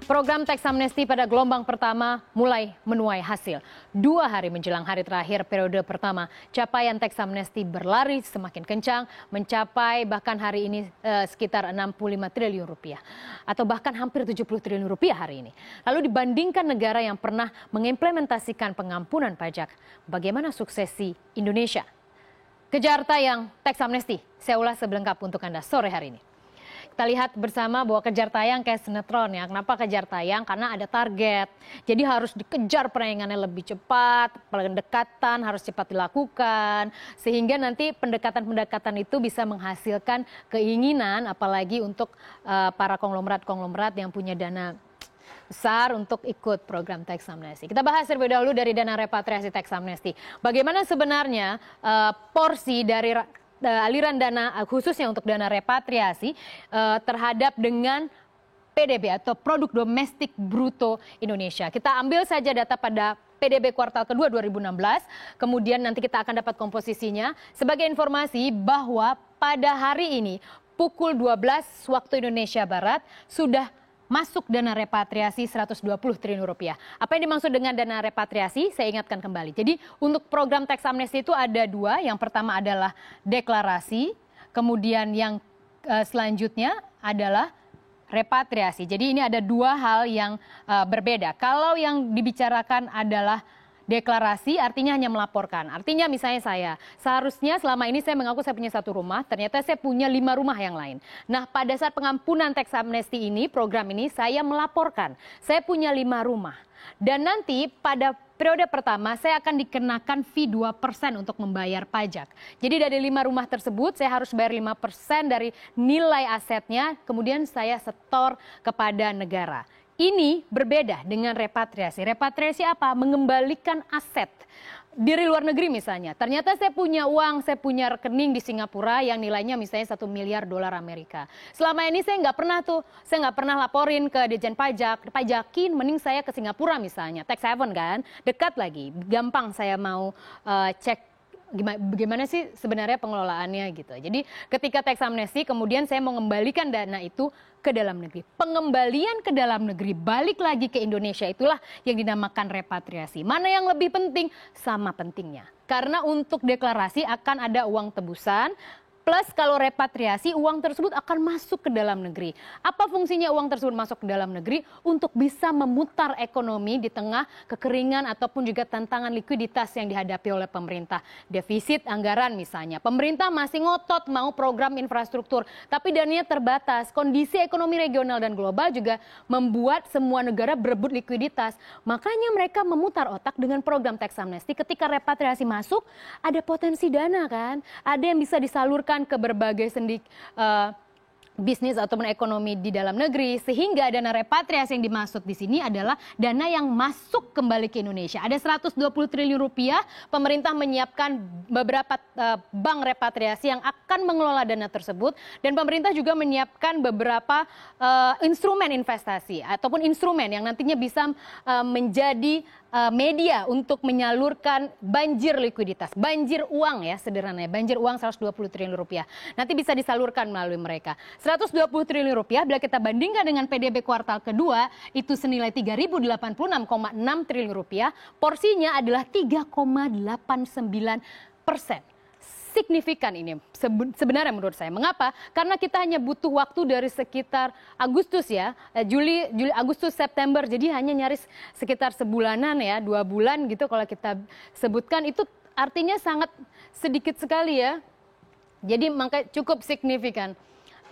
Program teks amnesti pada gelombang pertama mulai menuai hasil. 2 hari menjelang hari terakhir periode pertama, capaian teks amnesti berlari semakin kencang, mencapai bahkan hari ini sekitar 65 triliun rupiah. Atau bahkan hampir 70 triliun rupiah hari ini. Lalu dibandingkan negara yang pernah mengimplementasikan pengampunan pajak, bagaimana suksesi Indonesia? Kejar tayang teks amnesti. Saya ulas sebelengkap untuk Anda sore hari ini. Kita lihat bersama bahwa kejar tayang kayak sinetron ya. Kenapa kejar tayang? Karena ada target. Jadi harus dikejar penayangannya lebih cepat, pendekatan harus cepat dilakukan. Sehingga nanti pendekatan-pendekatan itu bisa menghasilkan keinginan, apalagi untuk para konglomerat-konglomerat yang punya dana besar untuk ikut program teks amnesti. Kita bahas terlebih dahulu dari dana repatriasi teks amnesti. Bagaimana sebenarnya porsi dari aliran dana khususnya untuk dana repatriasi terhadap dengan PDB atau produk domestik bruto Indonesia. Kita ambil saja data pada PDB kuartal kedua 2016, kemudian nanti kita akan dapat komposisinya. Sebagai informasi bahwa pada hari ini pukul 12 waktu Indonesia Barat sudah masuk dana repatriasi 120 triliun rupiah. Apa yang dimaksud dengan dana repatriasi? Saya ingatkan kembali. Jadi untuk program teks amnesti itu ada 2. Yang pertama adalah deklarasi, kemudian yang selanjutnya adalah repatriasi. Jadi ini ada 2 hal yang berbeda. Kalau yang dibicarakan adalah deklarasi, artinya hanya melaporkan. Artinya misalnya seharusnya selama ini saya mengaku saya punya 1 rumah, ternyata saya punya 5 rumah yang lain. Nah, pada saat pengampunan teks amnesti ini, program ini saya melaporkan. Saya punya 5 rumah. Dan nanti pada periode pertama saya akan dikenakan fee 2% untuk membayar pajak. Jadi dari 5 rumah tersebut saya harus bayar 5% dari nilai asetnya, kemudian saya setor kepada negara. Ini berbeda dengan repatriasi. Repatriasi apa? Mengembalikan aset dari luar negeri misalnya. Ternyata saya punya uang, saya punya rekening di Singapura yang nilainya misalnya 1 miliar dolar Amerika. Selama ini saya nggak pernah laporin ke Ditjen Pajak, pajakin, mending saya ke Singapura misalnya, tax haven kan, dekat lagi, gampang saya mau cek bagaimana sih sebenarnya pengelolaannya gitu. Jadi ketika teks amnesti kemudian saya mau mengembalikan dana itu ke dalam negeri. Pengembalian ke dalam negeri balik lagi ke Indonesia itulah yang dinamakan repatriasi. Mana yang lebih penting? Sama pentingnya. Karena untuk deklarasi akan ada uang tebusan. Plus kalau repatriasi uang tersebut akan masuk ke dalam negeri. Apa fungsinya uang tersebut masuk ke dalam negeri? Untuk bisa memutar ekonomi di tengah kekeringan ataupun juga tantangan likuiditas yang dihadapi oleh pemerintah. Defisit anggaran misalnya. Pemerintah masih ngotot mau program infrastruktur, tapi dananya terbatas. Kondisi ekonomi regional dan global juga membuat semua negara berebut likuiditas. Makanya mereka memutar otak dengan program teks amnesti. Ketika repatriasi masuk, ada potensi dana kan? Ada yang bisa disalurkan ke berbagai sendi bisnis ataupun ekonomi di dalam negeri, sehingga dana repatriasi yang dimaksud di sini adalah dana yang masuk kembali ke Indonesia. Ada 120 triliun rupiah, pemerintah menyiapkan beberapa bank repatriasi yang akan mengelola dana tersebut, dan pemerintah juga menyiapkan beberapa instrumen investasi ataupun instrumen yang nantinya bisa menjadi media untuk menyalurkan banjir likuiditas, banjir uang ya sederhananya, banjir uang 120 triliun rupiah. Nanti bisa disalurkan melalui mereka. 120 triliun rupiah bila kita bandingkan dengan PDB kuartal kedua itu senilai 3.086,6 triliun rupiah, porsinya adalah 3,89%. Signifikan ini sebenarnya menurut saya. Mengapa? Karena kita hanya butuh waktu dari sekitar Agustus ya, Juli, Agustus, September. Jadi hanya nyaris sekitar sebulanan ya, 2 bulan gitu kalau kita sebutkan. Itu artinya sangat sedikit sekali ya. Jadi maka cukup signifikan.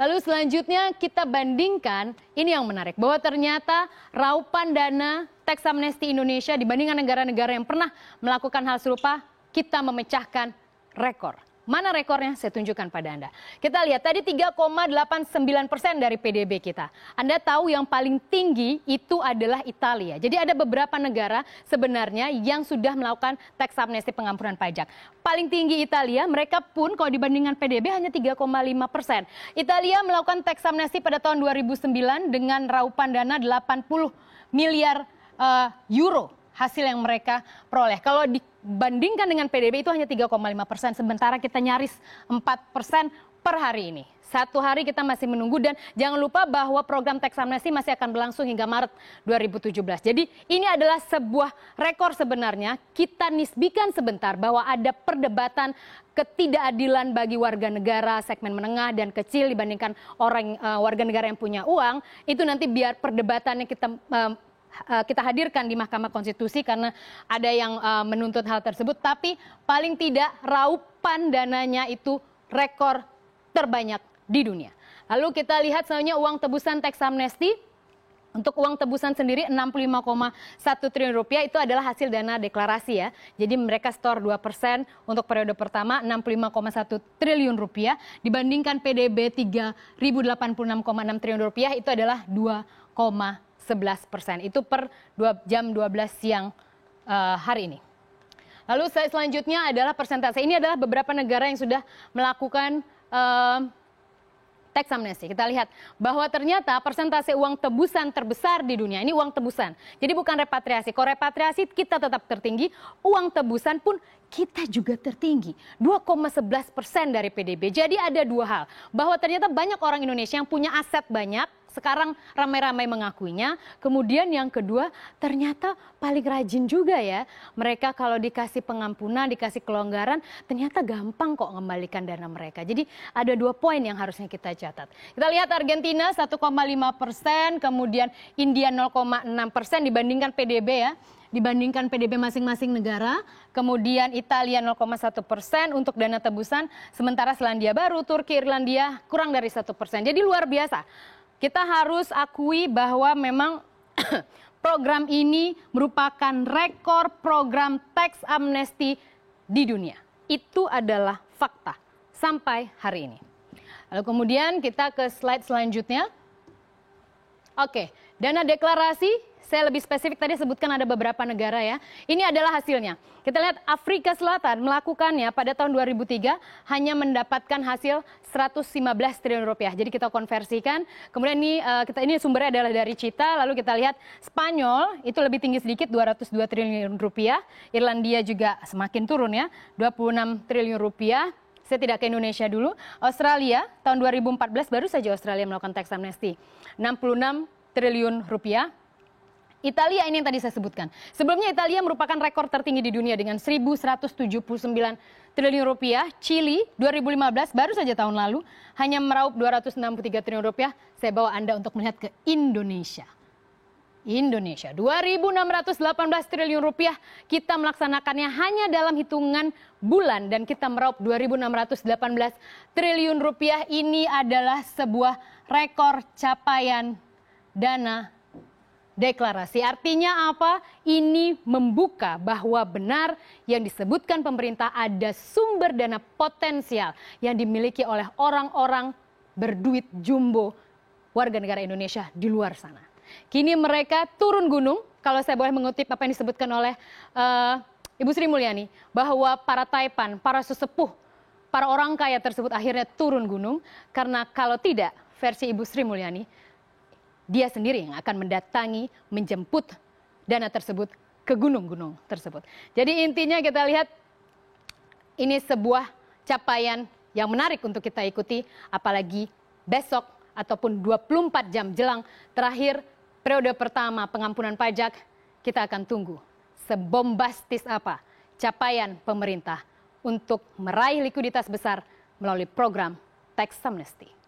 Lalu selanjutnya kita bandingkan, ini yang menarik, bahwa ternyata raupan dana teks amnesti Indonesia dibandingkan negara-negara yang pernah melakukan hal serupa, kita memecahkan rekor. Mana rekornya? Saya tunjukkan pada Anda. Kita lihat tadi 3,89% dari PDB kita. Anda tahu yang paling tinggi itu adalah Italia. Jadi ada beberapa negara sebenarnya yang sudah melakukan teks amnesti pengampunan pajak. Paling tinggi Italia, mereka pun kalau dibandingkan PDB hanya 3,5%. Italia melakukan teks amnesti pada tahun 2009 dengan raupan dana 80 miliar euro. Hasil yang mereka peroleh. Kalau dibandingkan dengan PDB itu hanya 3,5%, sementara kita nyaris 4%, per hari ini. Satu hari kita masih menunggu dan jangan lupa bahwa program teks amnesti masih akan berlangsung hingga Maret 2017. Jadi ini adalah sebuah rekor sebenarnya. Kita nisbikan sebentar bahwa ada perdebatan ketidakadilan bagi warga negara segmen menengah dan kecil dibandingkan warga negara yang punya uang. Itu nanti biar perdebatannya kita hadirkan di Mahkamah Konstitusi karena ada yang menuntut hal tersebut. Tapi paling tidak raupan dananya itu rekor terbanyak di dunia. Lalu kita lihat selanjutnya uang tebusan teks amnesti. Untuk uang tebusan sendiri 65,1 triliun rupiah itu adalah hasil dana deklarasi ya. Jadi mereka store 2% untuk periode pertama 65,1 triliun rupiah dibandingkan PDB 3.086,6 triliun rupiah itu adalah 2,11%. Itu per jam 12 siang hari ini. Lalu selanjutnya adalah persentase. Ini adalah beberapa negara yang sudah melakukan teks amnesti. Kita lihat bahwa ternyata persentase uang tebusan terbesar di dunia ini uang tebusan. Jadi bukan repatriasi. Kalau repatriasi kita tetap tertinggi, uang tebusan pun kita juga tertinggi. 2,11% dari PDB. Jadi ada dua hal. Bahwa ternyata banyak orang Indonesia yang punya aset banyak, sekarang ramai-ramai mengakuinya. Kemudian yang kedua, ternyata paling rajin juga ya. Mereka kalau dikasih pengampunan, dikasih kelonggaran, ternyata gampang kok mengembalikan dana mereka. Jadi ada 2 poin yang harusnya kita catat. Kita lihat Argentina 1,5%, kemudian India 0,6% dibandingkan PDB ya. Dibandingkan PDB masing-masing negara, kemudian Italia 0,1% untuk dana tebusan, sementara Selandia Baru, Turki, Irlandia kurang dari 1%. Jadi luar biasa. Kita harus akui bahwa memang program ini merupakan rekor program teks amnesti di dunia. Itu adalah fakta sampai hari ini. Lalu kemudian kita ke slide selanjutnya. Oke, dana deklarasi. Saya lebih spesifik tadi sebutkan ada beberapa negara ya. Ini adalah hasilnya. Kita lihat Afrika Selatan melakukannya pada tahun 2003 hanya mendapatkan hasil 115 triliun rupiah. Jadi kita konversikan. Kemudian ini sumbernya adalah dari Cita. Lalu kita lihat Spanyol itu lebih tinggi sedikit 202 triliun rupiah. Irlandia juga semakin turun ya, 26 triliun rupiah. Saya tidak ke Indonesia dulu. Australia tahun 2014 baru saja Australia melakukan teks amnesti 66 triliun rupiah. Italia ini yang tadi saya sebutkan. Sebelumnya Italia merupakan rekor tertinggi di dunia dengan 1.179 triliun rupiah. Chili 2015 baru saja tahun lalu hanya meraup 263 triliun rupiah. Saya bawa Anda untuk melihat ke Indonesia. Indonesia 2.618 triliun rupiah kita melaksanakannya hanya dalam hitungan bulan dan kita meraup 2.618 triliun rupiah. Ini adalah sebuah rekor capaian dana deklarasi. Artinya apa? Ini membuka bahwa benar yang disebutkan pemerintah ada sumber dana potensial yang dimiliki oleh orang-orang berduit jumbo warga negara Indonesia di luar sana. Kini mereka turun gunung, kalau saya boleh mengutip apa yang disebutkan oleh Ibu Sri Mulyani, bahwa para taipan, para sesepuh, para orang kaya tersebut akhirnya turun gunung, karena kalau tidak, versi Ibu Sri Mulyani, dia sendiri yang akan mendatangi, menjemput dana tersebut ke gunung-gunung tersebut. Jadi intinya kita lihat ini sebuah capaian yang menarik untuk kita ikuti, apalagi besok ataupun 24 jam jelang terakhir periode pertama pengampunan pajak, kita akan tunggu sebombastis apa capaian pemerintah untuk meraih likuiditas besar melalui program teks amnesti.